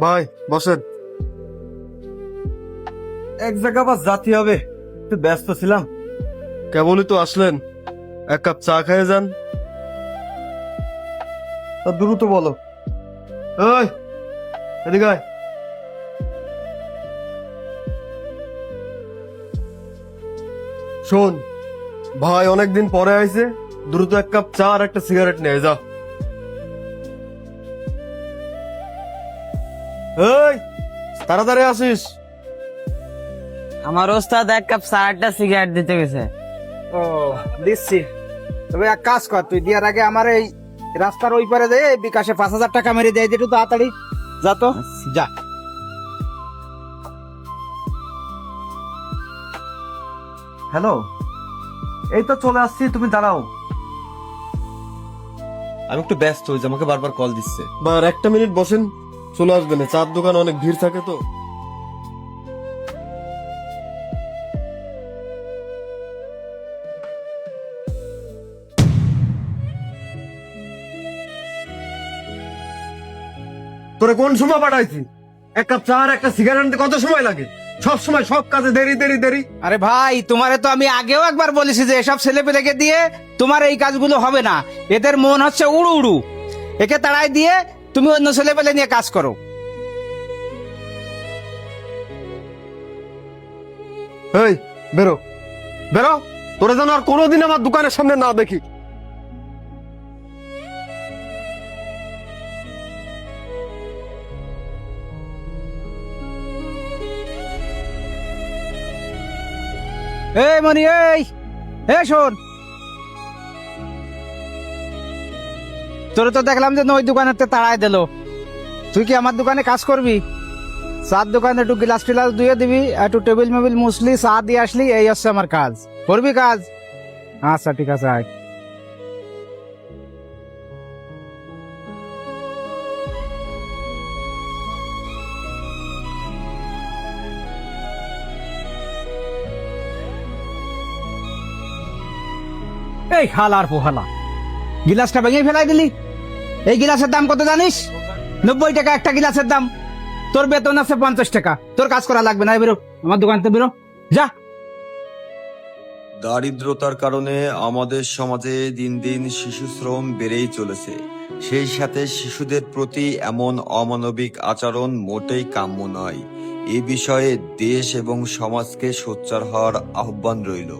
ভাই বসেন। এক জায়গা বাস জাতি হবে, একটু ব্যস্ত ছিলাম। কেবলই তো আসলেন, এক কাপ চা খেয়ে যান। তা দ্রুত বলো। ওই এদিকে আয়। শোন ভাই, অনেকদিন পরে আইছে, দ্রুত এক কাপ চা আর একটা সিগারেট নিয়ে যা। এই তাড়াতাড়ি আসিস। আমার ওস্তাদ এক কাপ চা একটা সিগারেট দিতে গেছে। ও দিচ্ছি, তবে এক কাজ কর, তুই দেওয়ার আগে আমার এই রাস্তার ওই পারে দেয় বিকাশে 5,000 টাকা মেরে দেয়, একটু তাড়াতাড়ি যা তো, যা। হ্যালো, এই তো চলে আসছি, তুমি দাঁড়াও। আমি একটু ব্যস্ত হয়েছি, আমাকে বারবার কল দিচ্ছে। বার একটা মিনিট বসেন, চলে আসবেন। চার দোকান অনেক ভিড় থাকে তো। তোরে কোন সময় পাঠাইছি? এক কাপ চা আর একটা সিগারেট আনতে কত সময় লাগে? সব সময় সব কাজে দেরি দেরি দেরি। আরে ভাই, তোমারে তো আমি আগেও একবার বলেছি যে এসব ছেলে পেলেকে দিয়ে তোমার এই কাজগুলো হবে না, এদের মন হচ্ছে উড়ু উড়ু, একে তাড়াই দিয়ে তুমি অন্য ছেলে পেলে নিয়ে কাজ করো। এই বেরো বেরো, তোরে যেন আর কোনোদিন আমার দোকানের সামনে না দেখি। এই মনি, এই শোন, তোরে তো দেখলাম যে ওই দোকানের তাড়াই দিল, তুই কি আমার দোকানে কাজ করবি? চার দোকানে একটু গ্লাস টিলাস ধুয়ে দিবি, একটু টেবিল মেবিল মুছলি, চা দিয়ে আসলি, এই হচ্ছে আমার কাজ। করবি কাজ? আচ্ছা ঠিক আছে, আয়। এই হালার পোহালা, গিলাসটা ভেঙে ফেলাই দিলি। এই গিলাসের দাম কত জানিস? 90 টাকা একটা গিলাসের দাম। তোর বেতন আছে 50 টাকা, তোর কাজ করা লাগবে না, বেরো আমার দোকান থেকে, বেরো যা। দারিদ্রতার কারণে আমাদের সমাজে দিন দিন শিশু শ্রম বেড়েই চলেছে। সেই সাথে শিশুদের প্রতি এমন অমানবিক আচরণ মোটেই কাম্য নয়। এ বিষয়ে দেশ এবং সমাজকে সোচ্চার হওয়ার আহ্বান রইল।